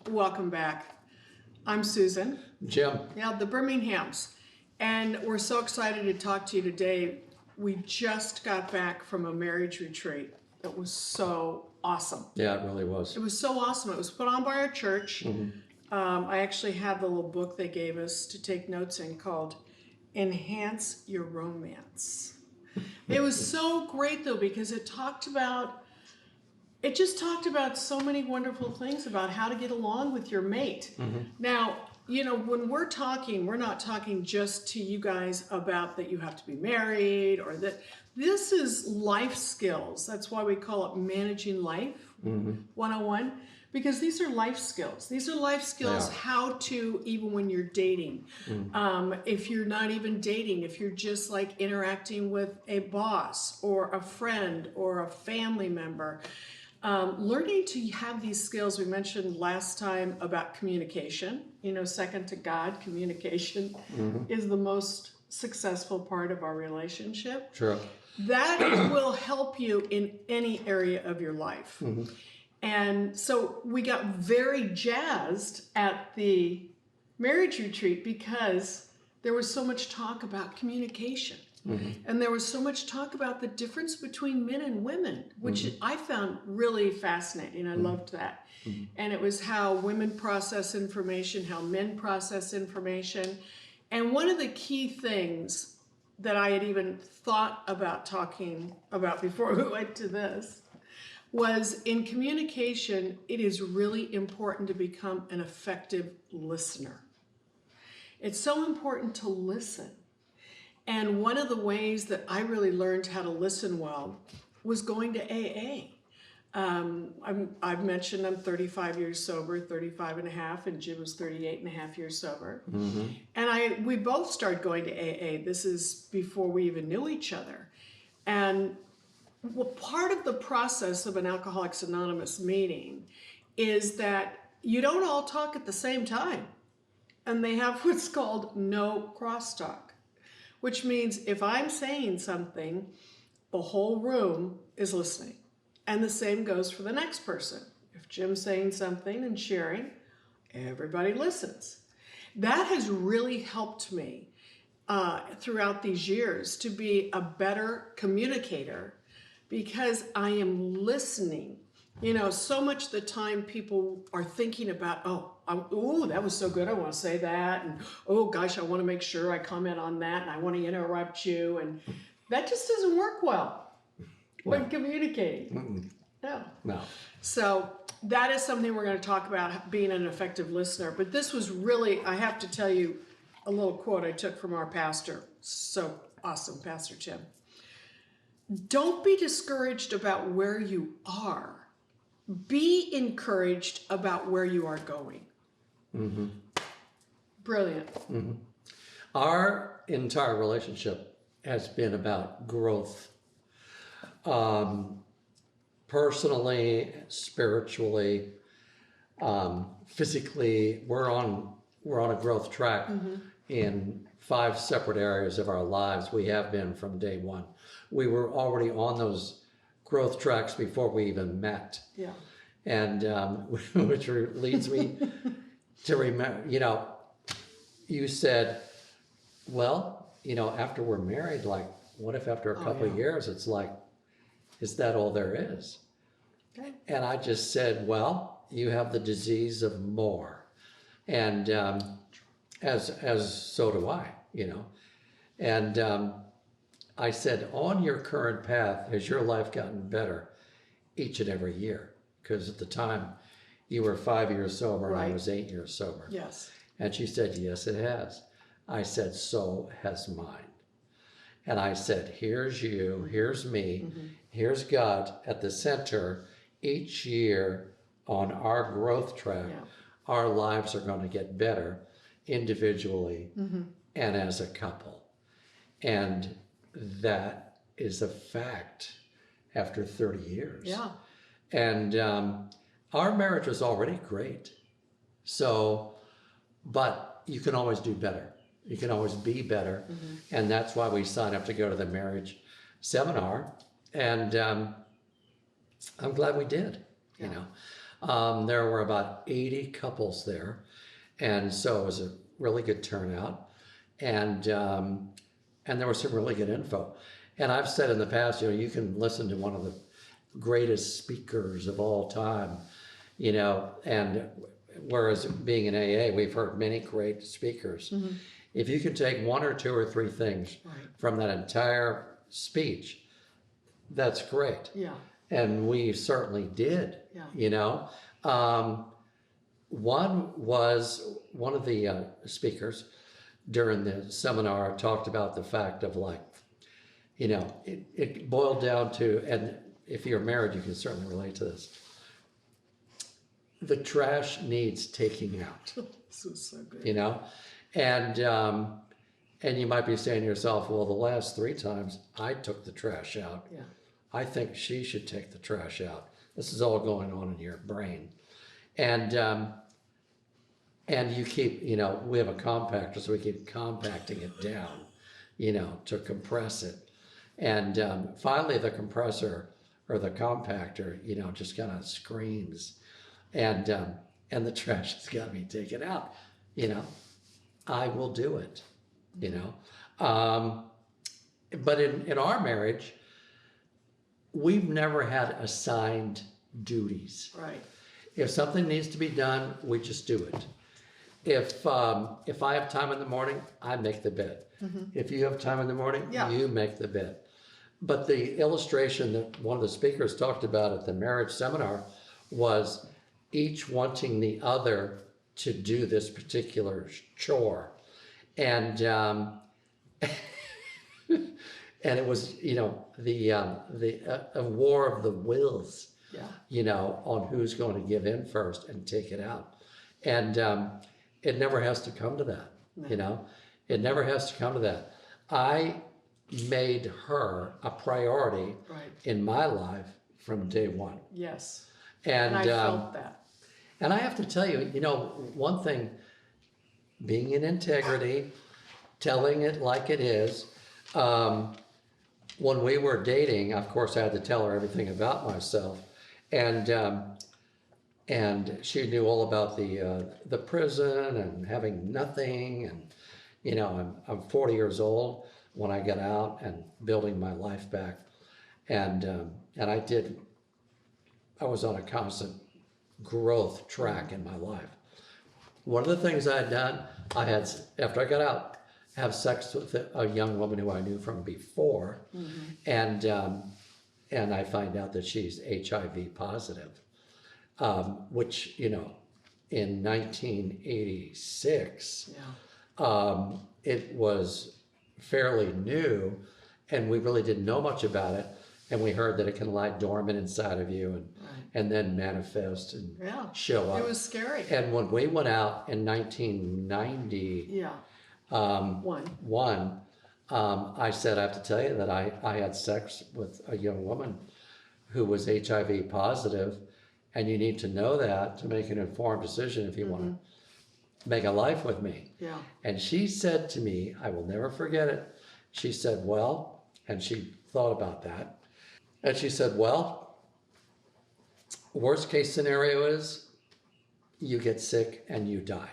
Welcome back. I'm Susan. Jim. Yeah, the Birminghams. And we're so excited to talk to you today. We just got back from a marriage retreat. It was so awesome. Yeah, it really was. It was so awesome. It was put on by our church. I actually have the little book they gave us to take notes in called Enhance Your Romance. It was so great though, because it just talked about so many wonderful things about how to get along with your mate. Now, you know, when we're talking, we're not talking just to you guys about that you have to be married or that this is life skills. That's why we call it Managing Life 101, because these are life skills. These are life skills how to, even when you're dating, if you're not even dating, if you're just like interacting with a boss or a friend or a family member, learning to have these skills. We mentioned last time about communication. You know, second to God, communication is the most successful part of our relationship. True. That will help you in any area of your life. And so we got very jazzed at the marriage retreat because there was so much talk about communication. And there was so much talk about the difference between men and women, which I found really fascinating. I loved that. And it was how women process information, how men process information. And one of the key things that I had even thought about talking about before we went to this was in communication, it is really important to become an effective listener. It's so important to listen. And one of the ways that I really learned how to listen well was going to AA. I've mentioned I'm 35 years sober, 35 and a half, and Jim was 38 and a half years sober. And we both started going to AA. This is before we even knew each other. And part of the process of an Alcoholics Anonymous meeting is that you don't all talk at the same time. And they have what's called no crosstalk, which means if I'm saying something, the whole room is listening. And the same goes for the next person. If Jim's saying something and sharing, everybody listens. That has really helped me throughout these years to be a better communicator because I am listening. You know, so much of the time people are thinking about, oh, that was so good, I want to say that, and oh gosh, I want to make sure I comment on that, and I want to interrupt you, and that just doesn't work well when communicating. No. So that is something we're going to talk about, being an effective listener. But this was really, I have to tell you a little quote I took from our pastor. So awesome, Pastor Tim. Don't be discouraged about where you are. Be encouraged about where you are going. Brilliant. Our entire relationship has been about growth. Personally, spiritually, physically, we're on a growth track in 5 separate areas of our lives. We have been from day one. We were already on those growth tracks before we even met. Yeah. And which leads me to remember, you know, you said, well, you know, after we're married, like, what if after a couple of years, it's like, is that all there is? Okay. And I just said, well, you have the disease of more. And as so do I, you know. And I said, on your current path, has your life gotten better each and every year? Because at the time, you were 5 years sober and I was 8 years sober. Yes. And she said, yes, it has. I said, so has mine. And I said, here's you, here's me, here's God at the center. Each year on our growth track, our lives are going to get better individually and as a couple. And that is a fact after 30 years. Yeah. And our marriage was already great. So, but you can always do better. You can always be better. And that's why we signed up to go to the marriage seminar. And I'm glad we did, you know. There were about 80 couples there, and so it was a really good turnout, and there was some really good info. And I've said in the past, you can listen to one of the greatest speakers of all time, and whereas being in AA, we've heard many great speakers. If you can take one or two or three things from that entire speech, that's great. Yeah. And we certainly did. Yeah. One of the speakers during the seminar talked about the fact of it boiled down to, and if you're married, you can certainly relate to this. The trash needs taking out. This is so good. And you might be saying to yourself, well, the last 3 times I took the trash out. Yeah. I think she should take the trash out. This is all going on in your brain. And you keep, we have a compactor, so we keep compacting it down, to compress it. And finally the compressor or the compactor, just kind of screams. And the trash has got to be taken out, I will do it, But in our marriage, we've never had assigned duties. Right. If something needs to be done, we just do it. If I have time in the morning, I make the bed. If you have time in the morning, you make the bed. But the illustration that one of the speakers talked about at the marriage seminar was each wanting the other to do this particular chore. And and it was, a war of the wills, on who's going to give in first and take it out. And it never has to come to that, It never has to come to that. I made her a priority in my life from day one. Yes. And I felt that. And I have to tell you, one thing, being in integrity, telling it like it is, when we were dating, of course, I had to tell her everything about myself, and she knew all about the prison and having nothing, and I'm 40 years old when I got out and building my life back, and I was on a constant growth track in my life. One of the things I had done, after I got out, have sex with a young woman who I knew from before, and I find out that she's HIV positive, which in 1986, it was fairly new, and we really didn't know much about it. And we heard that it can lie dormant inside of you and then manifest and show up. It was scary. And when we went out in 1990, I said, I have to tell you that I had sex with a young woman who was HIV positive, and you need to know that to make an informed decision if you want to make a life with me. Yeah. And she said to me, I will never forget it. She said, well, and she thought about that. And she said, well, worst case scenario is you get sick and you die.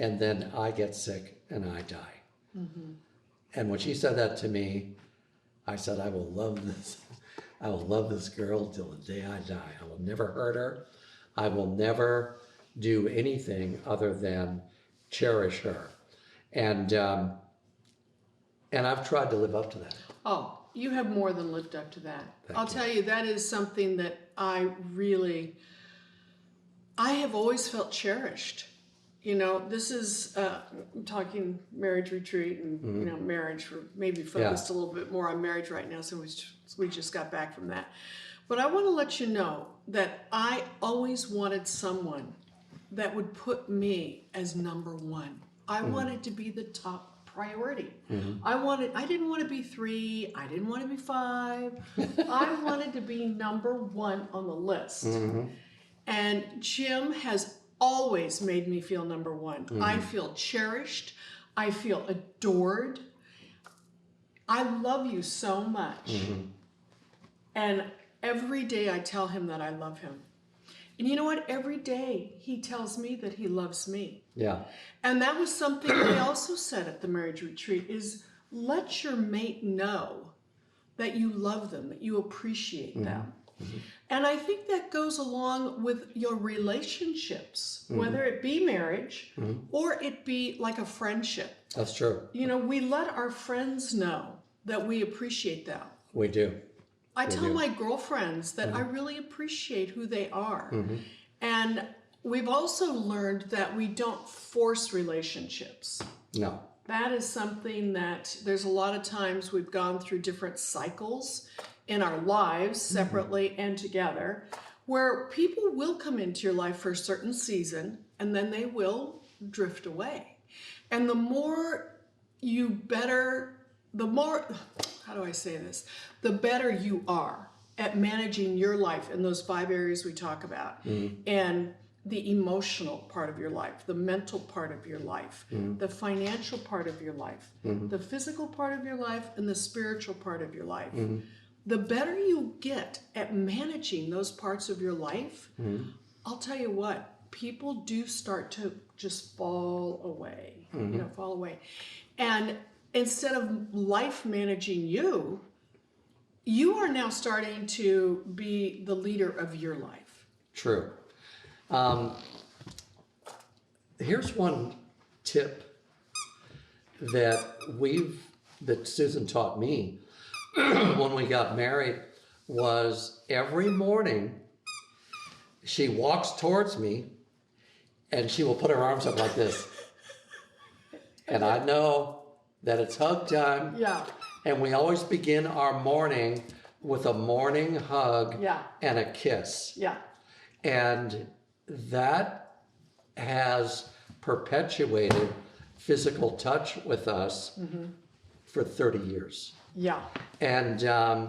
And then I get sick and I die. And when she said that to me, I said, I will love this. I will love this girl till the day I die. I will never hurt her. I will never do anything other than cherish her. And I've tried to live up to that. Oh, you have more than lived up to that. Thank you. Tell you, that is something that I have always felt cherished. This is, I'm talking marriage retreat and, marriage. We're maybe focused a little bit more on marriage right now, so we just got back from that. But I want to let you know that I always wanted someone that would put me as number one. I wanted to be the top priority. I didn't want to be 3, I didn't want to be 5. I wanted to be number 1 on the list. And Jim has always made me feel number 1. I feel cherished. I feel adored. I love you so much. And every day I tell him that I love him. And you know what? Every day he tells me that he loves me. Yeah. And that was something they also said at the marriage retreat is let your mate know that you love them, that you appreciate them. And I think that goes along with your relationships, whether it be marriage or it be like a friendship. That's true. You know, we let our friends know that we appreciate them. We do. I tell my girlfriends that I really appreciate who they are. And we've also learned that we don't force relationships. No. That is something that there's a lot of times we've gone through different cycles in our lives separately and together where people will come into your life for a certain season and then they will drift away. And the more, how do I say this? The better you are at managing your life in those 5 areas we talk about. And the emotional part of your life, the mental part of your life, the financial part of your life, the physical part of your life, and the spiritual part of your life. The better you get at managing those parts of your life, I'll tell you what, people do start to just fall away, fall away. And instead of life managing you, you are now starting to be the leader of your life. True. Here's one tip that Susan taught me when we got married was every morning she walks towards me and she will put her arms up like this. And I know that it's hug time. Yeah. And we always begin our morning with a morning hug and a kiss. Yeah. And that has perpetuated physical touch with us for 30 years. Yeah. And there's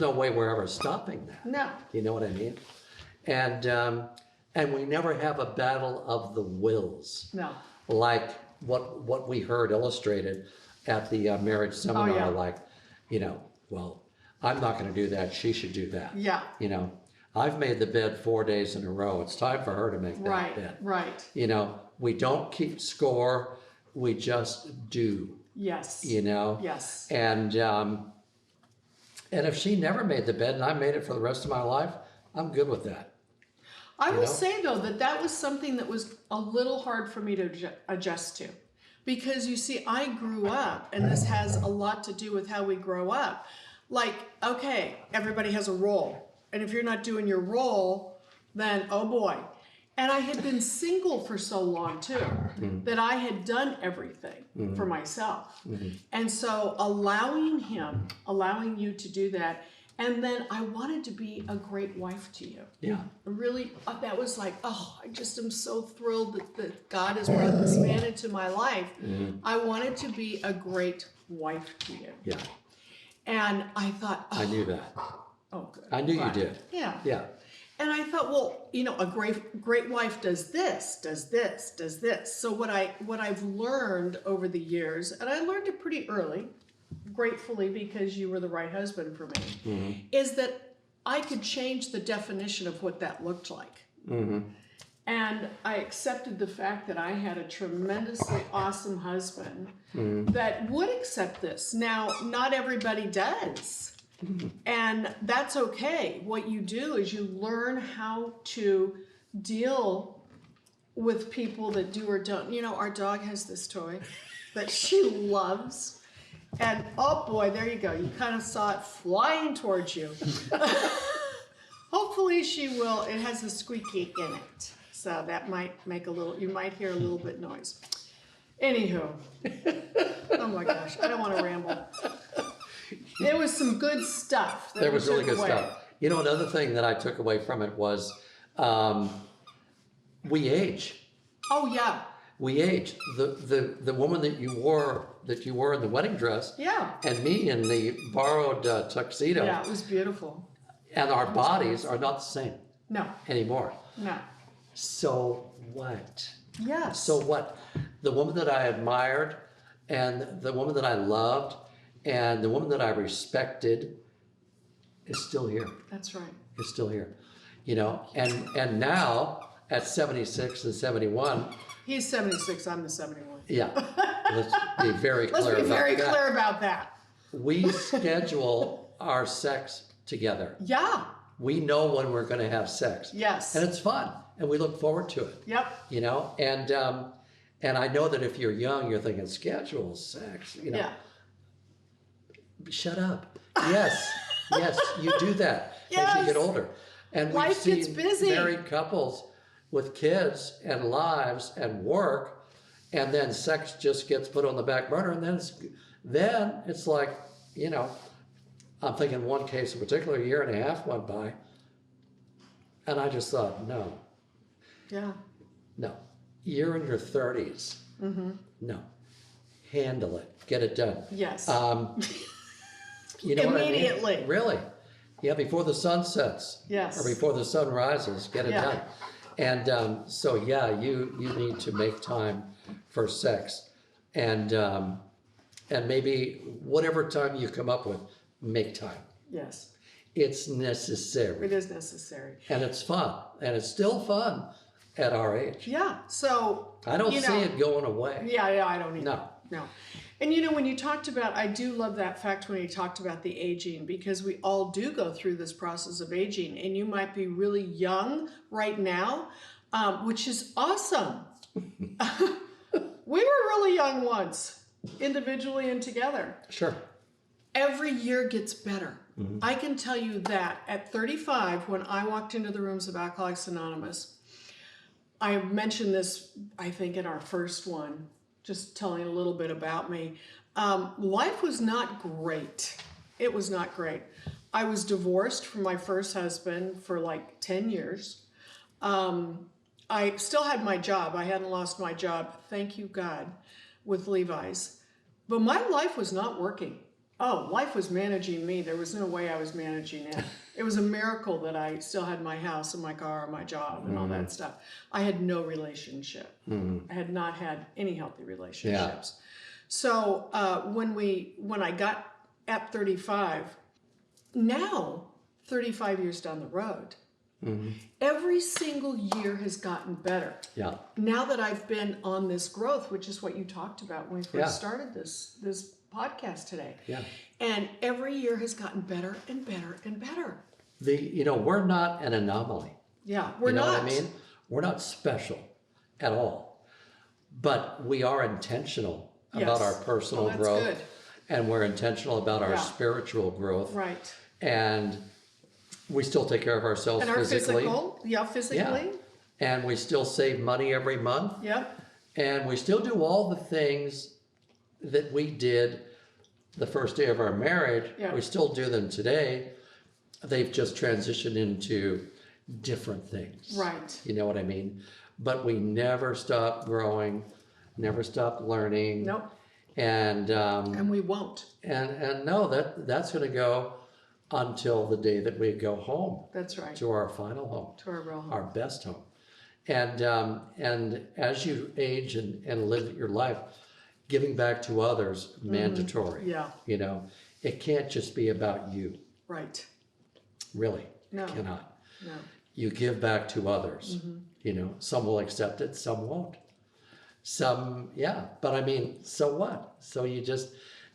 no way we're ever stopping that. No. You know what I mean? And we never have a battle of the wills. No. Like what we heard illustrated at the marriage seminar, like, well, I'm not going to do that. She should do that. Yeah. I've made the bed 4 days in a row. It's time for her to make that bed. Right. We don't keep score. We just do. Yes. Yes. And if she never made the bed and I made it for the rest of my life, I'm good with that. I will say though that was something that was a little hard for me to adjust to. Because you see, I grew up, and this has a lot to do with how we grow up. Like, okay, everybody has a role. And if you're not doing your role, then oh boy. And I had been single for so long too, that I had done everything for myself. And so allowing you to do that, and then I wanted to be a great wife to you. Yeah. Really, that was like, oh, I just am so thrilled that God has brought this man into my life. I wanted to be a great wife to you. Yeah. And I thought, I knew that. Oh, good. I knew you did. Yeah. Yeah. And I thought, well, a great wife does this, does this, does this. So what I've learned over the years, and I learned it pretty early, gratefully because you were the right husband for me, is that I could change the definition of what that looked like. And I accepted the fact that I had a tremendously awesome husband that would accept this. Now, not everybody does. And that's okay. What you do is you learn how to deal with people that do or don't. Our dog has this toy that she loves. And oh boy, there you go. You kind of saw it flying towards you. Hopefully she will. It has a squeaky in it. So that might make you might hear a little bit noise. Anywho. Oh my gosh, I don't want to ramble. There was some good stuff. There was really good stuff. Another thing that I took away from it was we age. Oh yeah. We age. The woman that you wore in the wedding dress. Yeah. And me in the borrowed tuxedo. Yeah, it was beautiful. And our bodies are not the same. No. Anymore. No. So what? Yes. So what? The woman that I admired, and the woman that I loved, and the woman that I respected is still here. That's right. It's still here. You know, and now at 76 and 71, He's 76, I'm the 71. yeah, let's be very clear Let's be very about that. clear about that. We schedule our sex together. Yeah. We know when we're going to have sex. Yes. And it's fun, and we look forward to it. Yep. You know, and I know that if you're young, you're thinking schedule sex. You know, Yeah. shut up. Yes, yes, you do that as you Yes. get older. And we Life see gets busy. married couples with kids and lives and work, and then sex just gets put on the back burner, and then it's like, you know, I'm thinking one case in particular, a year and a half went by, and I just thought, no, Yeah. you're in your 30s. Mm-hmm. No, handle it, get it done. Yes. You know what I mean? Immediately. Really? Yeah, before the sun sets. Yes. Or before the sun rises, get it Yeah. done. And so yeah, you need to make time for sex, and maybe whatever time you come up with, make time. Yes. It's necessary, It is necessary. and it's fun, and it's still fun at our age. Yeah. So I don't you see know, it going away. Yeah, I don't either. No. No. And you know, when you talked about, I do love that fact when you talked about the aging, because we all do go through this process of aging, and you might be really young right now, which is awesome. We were really young once, individually and together. Sure. Every year gets better. I can tell you that at 35, when I walked into the rooms of Alcoholics Anonymous, I mentioned this, I think, in our first one, just telling a little bit about me. Life was not great. It was not great. I was divorced from my first husband for like 10 years. I still had my job. I hadn't lost my job, thank you God, with Levi's. But my life was not working. Oh, life was managing me. There was no way I was managing it. It was a miracle that I still had my house and my car and my job and all that stuff. I had no relationship. I had not had any healthy relationships. So when I got at 35, now 35 years down the road, every single year has gotten better. Yeah. Now that I've been on this growth, which is what you talked about when we first started this podcast today. Yeah. And every year has gotten better and better and better. We're not an anomaly. Yeah, we're You know not. what I mean? We're not special at all. But we are intentional about Yes. our personal Oh, that's growth. good. And we're intentional about our Yeah. spiritual growth. Right. And we still take care of ourselves And our physically. physically. And we still save money every month. Yep. And we still do all the things that we did the first day of our marriage. Yeah. We still do them today. They've just transitioned into different things. Right. You know what I mean? But we never stop growing, never stop learning. Nope. And And we won't. and no, that's going to go until the day that we go home That's right. to our final home, To our real home. our best home. And as you age and live your life, giving back to others, mandatory. Yeah. You know, it can't just be about you. Right. Really. No. It cannot. No. You give back to others. You know, some will accept it, some won't. Some, yeah, but I mean, so what? So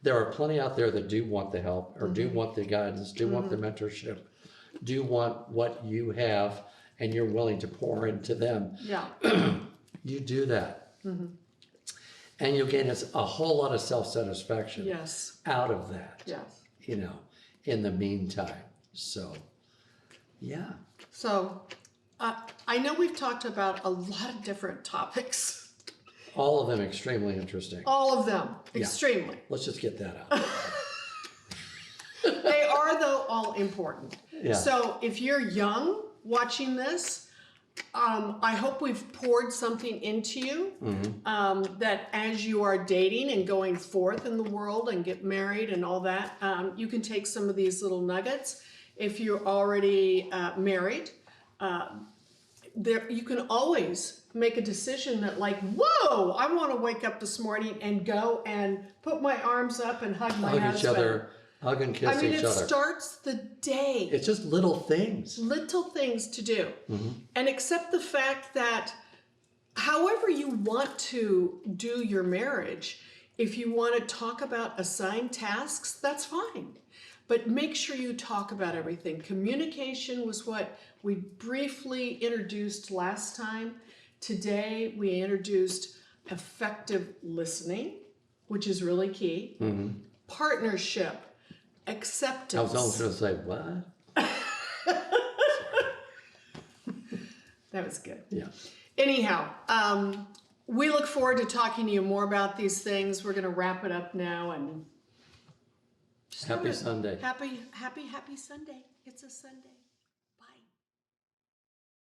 there are plenty out there that do want the help, or do want the guidance, do want the mentorship, do want what you have, and you're willing to pour into them. Yeah. You do that. And you gain a whole lot of self-satisfaction Yes. out of that, Yes. you know, in the meantime. So, yeah. So I know we've talked about a lot of different topics. All of them extremely interesting. All of them. Extremely. Let's just get that out. They are, though, all important. Yeah. So if you're young watching this, I hope we've poured something into you that as you are dating and going forth in the world and get married and all that, you can take some of these little nuggets. If you're already married, you can always make a decision that, like, whoa, I want to wake up this morning and go and put my arms up and hug my Hug husband. each other Hug and kiss I mean, each it other. starts the day. It's just little things. Little things to do. Mm-hmm. And accept the fact that however you want to do your marriage, if you want to talk about assigned tasks, that's fine. But make sure you talk about everything. Communication was what we briefly introduced last time. Today, we introduced effective listening, which is really key. Mm-hmm. Partnership, acceptance. I was almost going to say, what? That was good. Yeah. Anyhow, we look forward to talking to you more about these things. We're going to wrap it up now and Happy Sunday. Happy Sunday. It's a Sunday.